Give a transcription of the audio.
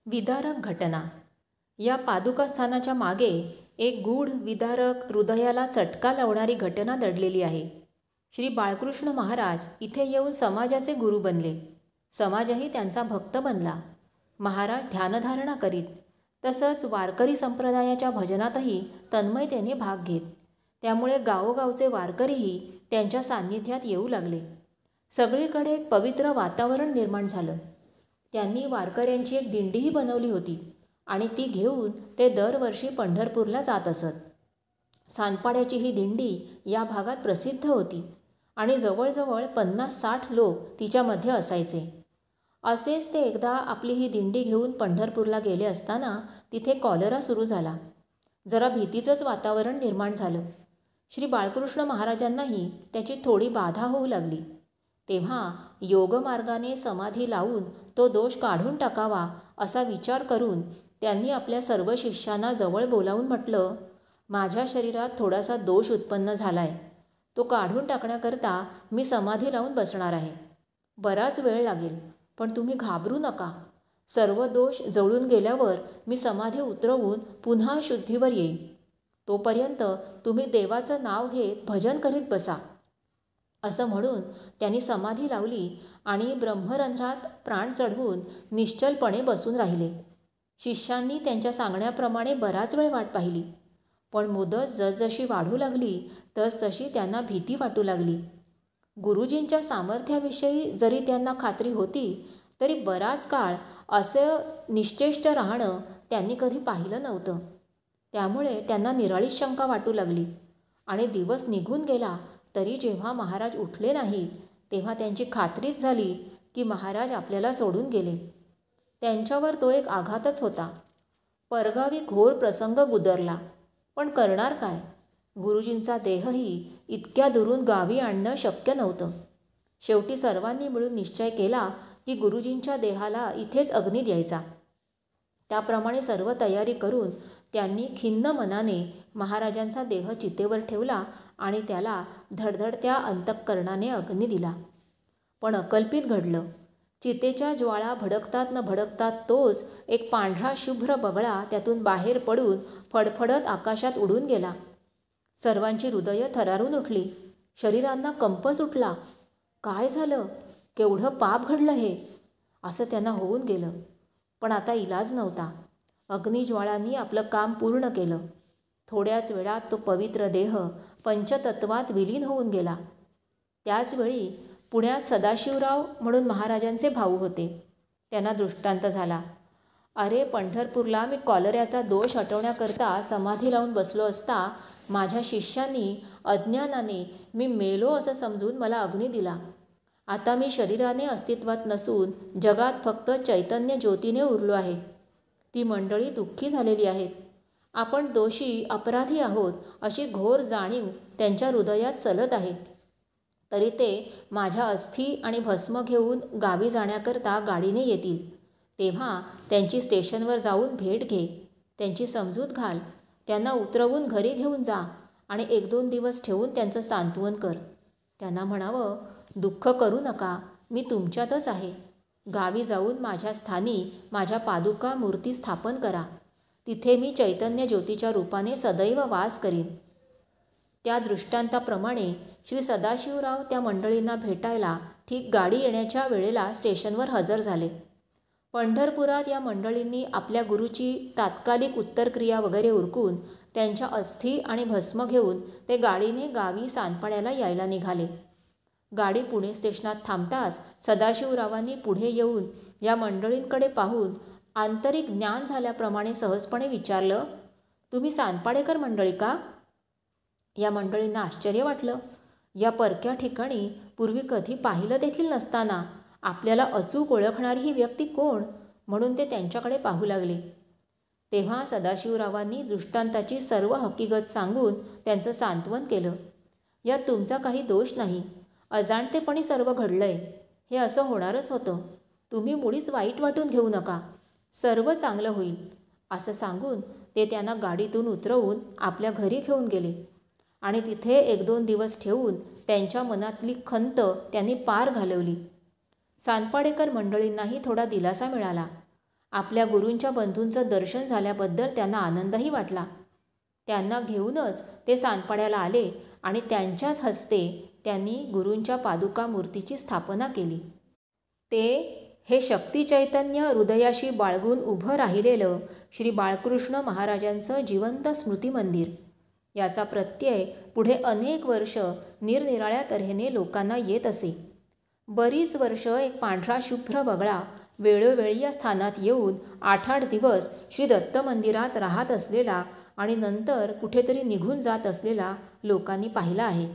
विदारक घटना. या पादुकास्थानाच्या मागे एक गूढ विदारक हृदयाला चटका लावणारी घटना दडलेली आहे. श्री बाळकृष्ण महाराज इथे येऊन समाजाचे गुरु बनले. समाजही त्यांचा भक्त बनला. महाराज ध्यानधारणा करीत, तसंच वारकरी संप्रदायाच्या भजनातही तन्मयतेने भाग घेत. त्यामुळे गावोगावचे वारकरीही त्यांच्या सान्निध्यात येऊ लागले. सगळीकडे एक पवित्र वातावरण निर्माण झालं. त्यांनी वारकऱ्यांची एक दिंडीही बनवली होती आणि ती घेऊन ते दरवर्षी पंढरपूरला जात असत. सांनपाड्याची ही दिंडी या भागात प्रसिद्ध होती आणि जवळजवळ 50-60 लोक तिच्यामध्ये असायचे. असेच ते एकदा आपली ही दिंडी घेऊन पंढरपूरला गेले असताना तिथे कॉलरा सुरू झाला. जरा भीतीचंच वातावरण निर्माण झालं. श्री बाळकृष्ण महाराजांनाही त्याची थोडी बाधा होऊ लागली. तेव्हा योगमार्गाने समाधी लावून तो दोष काढून टाकावा असा विचार करून त्यांनी आपल्या सर्व शिष्यांना जवळ बोलावून म्हटलं, माझ्या शरीरात थोडासा दोष उत्पन्न झाला आहे. तो काढून टाकण्याकरता मी समाधी लावून बसणार आहे. बराच वेळ लागेल, पण तुम्ही घाबरू नका. सर्व दोष जळून गेल्यावर मी समाधी उतरवून पुन्हा शुद्धीवर येईन. तोपर्यंत तुम्ही देवाचं नाव घेत भजन करीत बसा. असं म्हणून त्यांनी समाधी लावली आणि ब्रह्मरंध्रात प्राण चढवून निश्चलपणे बसून राहिले. शिष्यांनी त्यांच्या सांगण्याप्रमाणे बराच वेळ वाट पाहिली, पण मुदत जसजशी वाढू लागली तसतशी त्यांना भीती वाटू लागली. गुरुजींच्या सामर्थ्याविषयी जरी त्यांना खात्री होती, तरी बराच काळ असं निश्चेष्ट राहणं त्यांनी कधी पाहिलं नव्हतं. त्यामुळे त्यांना निराळीच शंका वाटू लागली आणि दिवस निघून गेला तरी जेव्हा महाराज उठले नाहीत, तेव्हा त्यांची खात्रीच झाली की महाराज आपल्याला सोडून गेले. त्यांच्यावर तो एक आघातच होता. परगावी घोर प्रसंग गुदरला, पण करणार काय? गुरुजींचा देहही इतक्या दुरून गावी आणणं शक्य नव्हतं. शेवटी सर्वांनी मिळून निश्चय केला की गुरुजींच्या देहाला इथेच अग्नी द्यायचा. त्याप्रमाणे सर्व तयारी करून त्यांनी खिन्न मनाने महाराजांचा देह चितेवर ठेवला आणि त्याला धडधडत्या अंतःकरणाने अग्नी दिला. पण अकल्पित घडलं. चितेच्या ज्वाळा भडकतात न भडकतात तोच एक पांढरा शुभ्र बगळा त्यातून बाहेर पडून फडफडत आकाशात उडून गेला. सर्वांची हृदयं थरारून उठली. शरीरांना कंप सुटला. काय झालं? केवढं पाप घडलं हे, असं त्यांना होऊन गेलं. पण आता इलाज नव्हता. अग्निज्वाळांनी आपलं काम पूर्ण केलं. थोड्याच वेळात तो पवित्र देह पंचतत्वात विलीन होऊन गेला. त्याचवेळी पुण्यात सदाशिवराव म्हणून महाराजांचे भाऊ होते. त्यांना दृष्टांत झाला. अरे, पंढरपूरला मी कॉलऱ्याचा दोष हटवण्याकरता समाधी लावून बसलो असता माझ्या शिष्यांनी अज्ञानाने मी मेलो असं समजून मला अग्नी दिला. आता मी शरीराने अस्तित्वात नसून जगात फक्त चैतन्य ज्योतीने उरलो आहे. ती मंडळी दुःखी झालेली आहेत. आपण दोषी अपराधी आहोत अशी घोर जाणीव त्यांच्या हृदयात चलत आहे. तरी ते माझ्या अस्थी आणि भस्म घेऊन गावी जाण्याकरता गाडीने येतील. तेव्हा त्यांची स्टेशनवर जाऊन भेट घे. त्यांची समजूत घाल. त्यांना उतरवून घरी घेऊन जा आणि 1-2 दिवस ठेवून त्यांचं सांत्वन कर. त्यांना म्हणावं, दुःख करू नका, मी तुमच्यातच आहे. गावी जाऊन माझ्या स्थानी माझ्या पादुका मूर्ती स्थापन करा. तिथे मी चैतन्य ज्योतीच्या रूपाने सदैव वास करीन. त्या दृष्टांताप्रमाणे श्री सदाशिवराव त्या मंडळींना भेटायला ठीक गाडी येण्याच्या वेळेला स्टेशनवर हजर झाले. पंढरपुरात या मंडळींनी आपल्या गुरुची तात्कालिक उत्तरक्रिया वगैरे उरकून त्यांच्या अस्थी आणि भस्म घेऊन ते गाडीने गावी सांनपाड्याला यायला निघाले. गाडी पुणे स्टेशनात थांबताच सदाशिवरावांनी पुढे येऊन या मंडळींकडे पाहून आंतरिक ज्ञान झाल्याप्रमाणे सहजपणे विचारलं, तुम्ही सांनपाडेकर मंडळी का? या मंडळींना आश्चर्य वाटलं. या परक्या ठिकाणी पूर्वी कधी पाहिलं देखील नसताना आपल्याला अचूक ओळखणारी ही व्यक्ती कोण, म्हणून ते त्यांच्याकडे पाहू लागले. तेव्हा सदाशिवरावांनी दृष्टांताची सर्व हकीकत सांगून त्यांचं सांत्वन केलं. यात तुमचा काही दोष नाही. अजाणतेपणी सर्व घडलंय. हे असं होणारच होतं. तुम्ही मुळीच वाईट वाटून घेऊ नका. सर्व चांगलं होईल, असं सांगून ते त्यांना गाडीतून उतरवून आपल्या घरी घेऊन गेले आणि तिथे 1-2 दिवस ठेवून त्यांच्या मनातली खंत त्यांनी पार घालवली. सांनपाडेकर मंडळींनाही थोडा दिलासा मिळाला आपल्या गुरूंच्या बंधूंचं दर्शन झाल्याबद्दल त्यांना आनंदही वाटला. त्यांना घेऊनच ते सांदपाड्याला आले आणि त्यांच्याच हस्ते त्यांनी गुरूंच्या पादुका मूर्तीची स्थापना केली. हे शक्ती चैतन्य हृदयाशी बाळगून उभं राहिलेलं श्री बाळकृष्ण महाराजांचं जिवंत स्मृती मंदिर. याचा प्रत्यय पुढे अनेक वर्ष निरनिराळ्या तऱ्हेने लोकांना येत असे. बरीच वर्ष एक पांढरा शुभ्र बगळा वेळोवेळी या स्थानात येऊन 8-8 दिवस श्री दत्त मंदिरात राहत असलेला आणि नंतर कुठेतरी निघून जात असलेला लोकांनी पाहिला आहे.